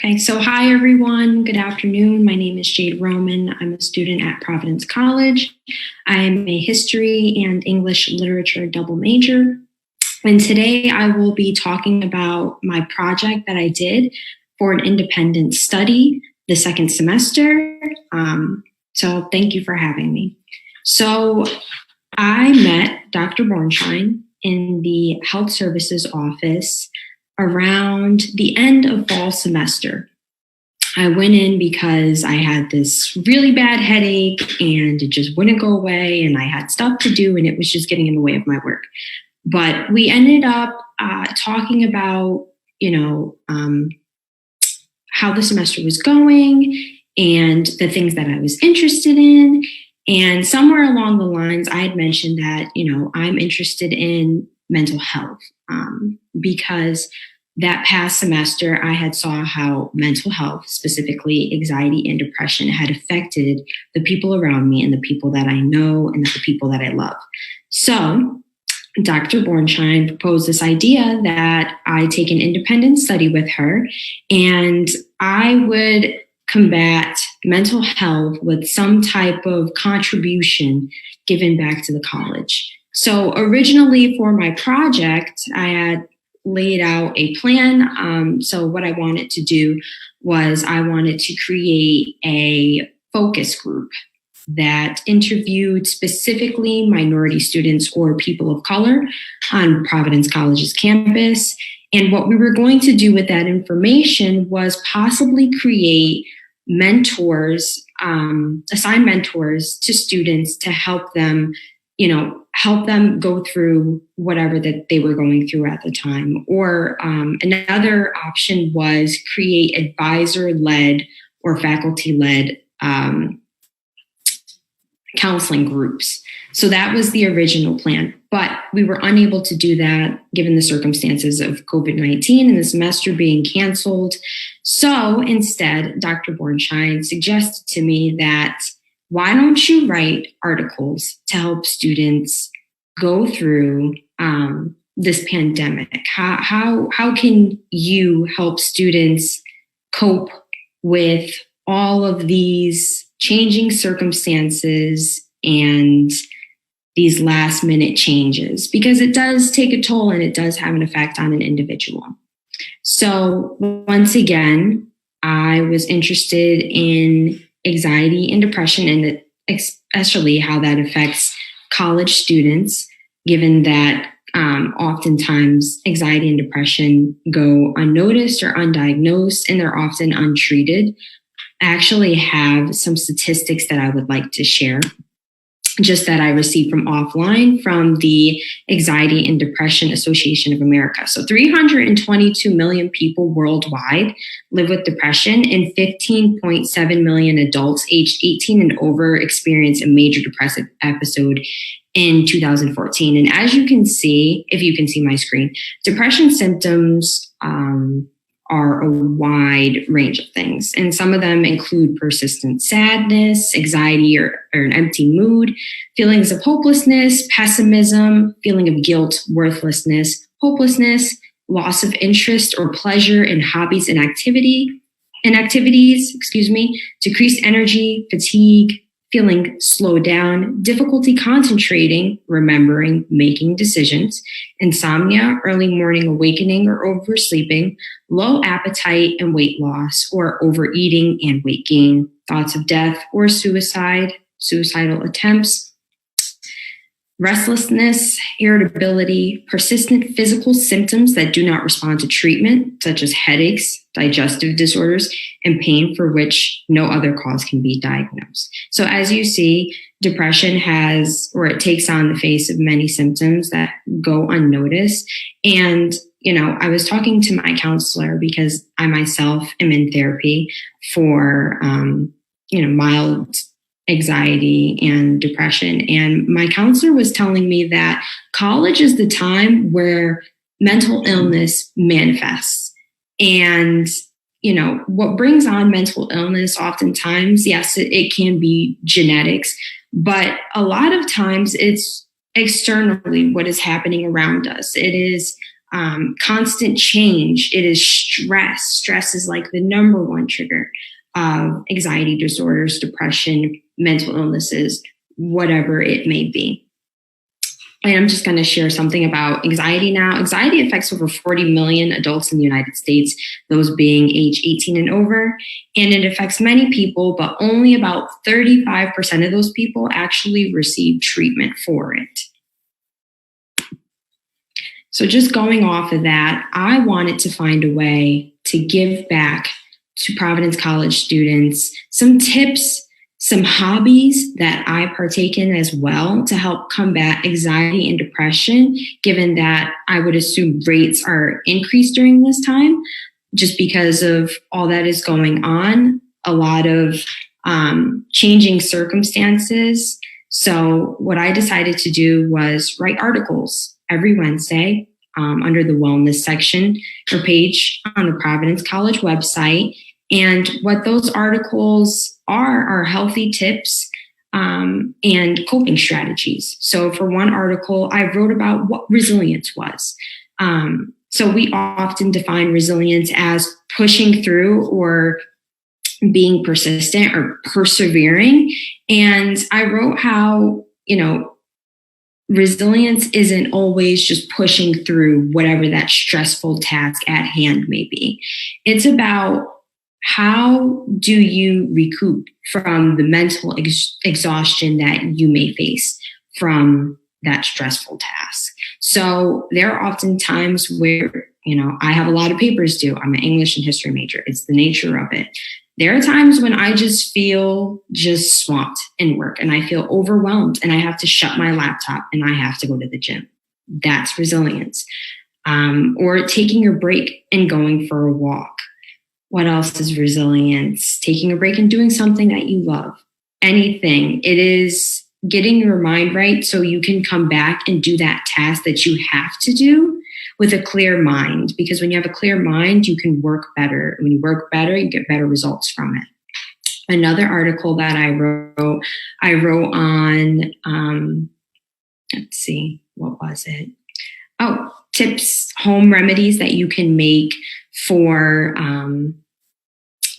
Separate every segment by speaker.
Speaker 1: Okay, so hi everyone. Good afternoon. My name is Jade Roman. I'm a student at Providence College. I am a history and English literature double major. And today I will be talking about my project that I did for an independent study the second semester. So thank you for having me. So I met Dr. Bornschein in the health services office around the end of fall semester. I went in because I had this really bad headache and it just wouldn't go away, and I had stuff to do and it was just getting in the way of my work. But we ended up talking about, how the semester was going and the things that I was interested in. And somewhere along the lines, I had mentioned that, I'm interested in mental health because that past semester, I had saw how mental health, specifically anxiety and depression, had affected the people around me and the people that I know and the people that I love. So Dr. Bornschein proposed this idea that I take an independent study with her and I would combat mental health with some type of contribution given back to the college. So originally for my project, I had laid out a plan. So what I wanted to do was I wanted to create a focus group that interviewed specifically minority students or people of color on Providence College's campus. And what we were going to do with that information was possibly create mentors, assign mentors to students to help them go through whatever that they were going through at the time. Or another option was create advisor-led or faculty-led counseling groups. So that was the original plan, but we were unable to do that given the circumstances of COVID-19 and the semester being canceled. So instead, Dr. Bornschein suggested to me that why don't you write articles to help students go through this pandemic? How can you help students cope with all of these changing circumstances and these last minute changes? Because it does take a toll and it does have an effect on an individual. So once again, I was interested in anxiety and depression, and especially how that affects college students, given that oftentimes anxiety and depression go unnoticed or undiagnosed, and they're often untreated. I actually have some statistics that I would like to share, just that I received from offline from the Anxiety and Depression Association of America. So 322 million people worldwide live with depression, and 15.7 million adults aged 18 and over experience a major depressive episode in 2014. And as you can see, if you can see my screen, depression symptoms are a wide range of things. And some of them include persistent sadness, anxiety or an empty mood, feelings of hopelessness, pessimism, feeling of guilt, worthlessness, hopelessness, loss of interest or pleasure in hobbies and activities, decreased energy, fatigue, feeling slowed down, difficulty concentrating, remembering, making decisions, insomnia, early morning awakening or oversleeping, low appetite and weight loss or overeating and weight gain, thoughts of death or suicide, suicidal attempts, restlessness, irritability, persistent physical symptoms that do not respond to treatment, such as headaches, digestive disorders, and pain for which no other cause can be diagnosed. So as you see, depression it takes on the face of many symptoms that go unnoticed. And, I was talking to my counselor because I myself am in therapy for, mild anxiety and depression. And my counselor was telling me that college is the time where mental illness manifests. And, what brings on mental illness oftentimes, yes, it can be genetics, but a lot of times it's externally what is happening around us. It is constant change. It is stress. Stress is like the number one trigger of anxiety disorders, depression, mental illnesses, whatever it may be. And I'm just going to share something about anxiety now. Anxiety affects over 40 million adults in the United States, those being age 18 and over. And it affects many people, but only about 35% of those people actually receive treatment for it. So just going off of that, I wanted to find a way to give back to Providence College students some tips, some hobbies that I partake in as well to help combat anxiety and depression, given that I would assume rates are increased during this time, just because of all that is going on, a lot of changing circumstances. So what I decided to do was write articles every Wednesday under the wellness section or page on the Providence College website. And what those articles are healthy tips and coping strategies. So for one article, I wrote about what resilience was. So we often define resilience as pushing through or being persistent or persevering. And I wrote how, resilience isn't always just pushing through whatever that stressful task at hand may be. It's about how do you recoup from the mental exhaustion that you may face from that stressful task? So there are often times where, I have a lot of papers due. I'm an English and history major. It's the nature of it. There are times when I just feel just swamped in work and I feel overwhelmed and I have to shut my laptop and I have to go to the gym. That's resilience. Or taking a break and going for a walk. What else is resilience? Taking a break and doing something that you love. Anything. It is getting your mind right so you can come back and do that task that you have to do with a clear mind. Because when you have a clear mind, you can work better. When you work better, you get better results from it. Another article that I wrote on, let's see, what was it? Oh, tips, home remedies that you can make for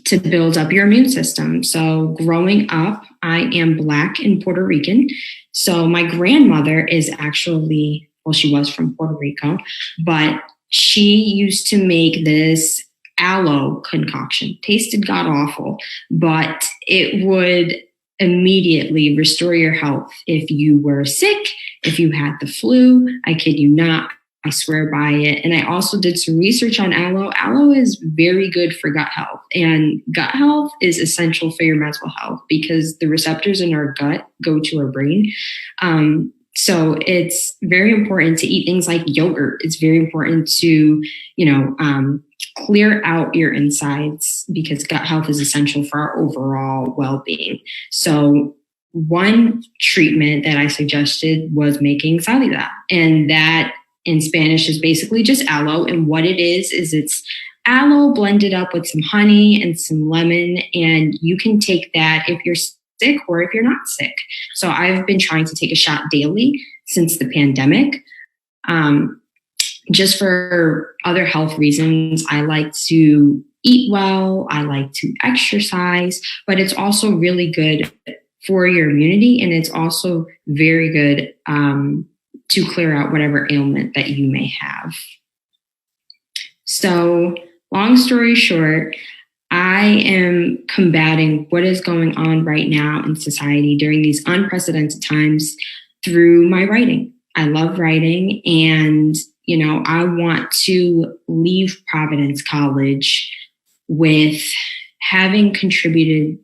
Speaker 1: to build up your immune system. So growing up, I am Black and Puerto Rican. So my grandmother is actually, she was from Puerto Rico, but she used to make this aloe concoction. Tasted god awful, but it would immediately restore your health if you were sick, if you had the flu. I kid you not. I swear by it. And I also did some research on aloe. Aloe is very good for gut health. And gut health is essential for your mental health because the receptors in our gut go to our brain. So it's very important to eat things like yogurt. It's very important to, clear out your insides because gut health is essential for our overall well-being. So one treatment that I suggested was making salida, and that in Spanish is basically just aloe. And what it is it's aloe blended up with some honey and some lemon. And you can take that if you're sick or if you're not sick. So I've been trying to take a shot daily since the pandemic. Just for other health reasons, I like to eat well. I like to exercise, but it's also really good for your immunity. And it's also very good to clear out whatever ailment that you may have. So long story short, I am combating what is going on right now in society during these unprecedented times through my writing. I love writing, and, I want to leave Providence College with having contributed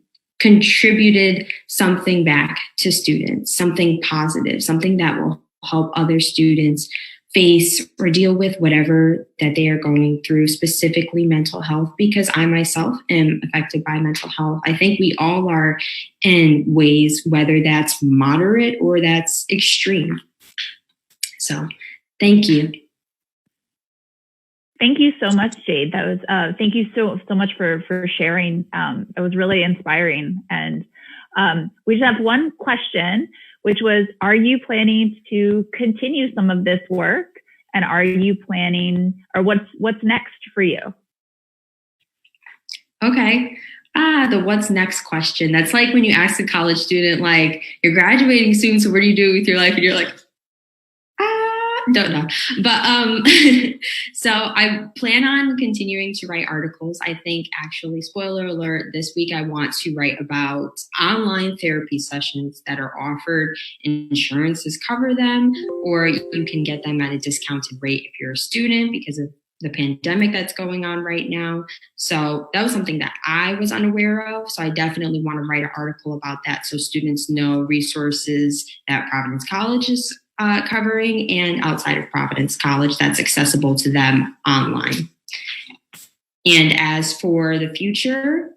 Speaker 1: something back to students, something positive, something that will help other students face or deal with whatever that they are going through, specifically mental health, because I myself am affected by mental health. I think we all are in ways, whether that's moderate or that's extreme. So thank you.
Speaker 2: Thank you so much, Jade. That was thank you so much for sharing. It was really inspiring. And we just have one question, which was, are you planning to continue some of this work And are you planning, or what's next for you?
Speaker 1: Okay. The what's next question. That's like when you ask a college student, like, you're graduating soon, so what do you do with your life? And you're like, don't know. But so I plan on continuing to write articles. I think, actually, spoiler alert, this week I want to write about online therapy sessions that are offered. Insurances cover them, or you can get them at a discounted rate if you're a student because of the pandemic that's going on right now. So that was something that I was unaware of. So I definitely want to write an article about that so students know resources that Providence College is covering, and outside of Providence College that's accessible to them online. And as for the future,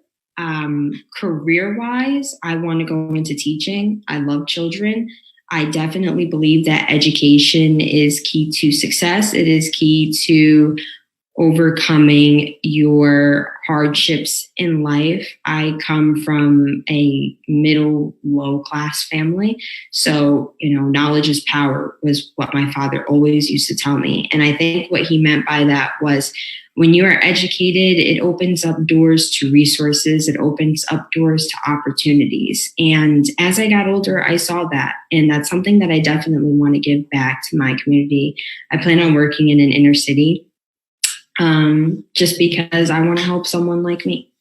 Speaker 1: career-wise, I want to go into teaching. I love children. I definitely believe that education is key to success. It is key to overcoming your hardships in life. I come from a middle, low class family. So, knowledge is power was what my father always used to tell me. And I think what he meant by that was, when you are educated, it opens up doors to resources. It opens up doors to opportunities. And as I got older, I saw that. And that's something that I definitely want to give back to my community. I plan on working in an inner city, just because I want to help someone like me.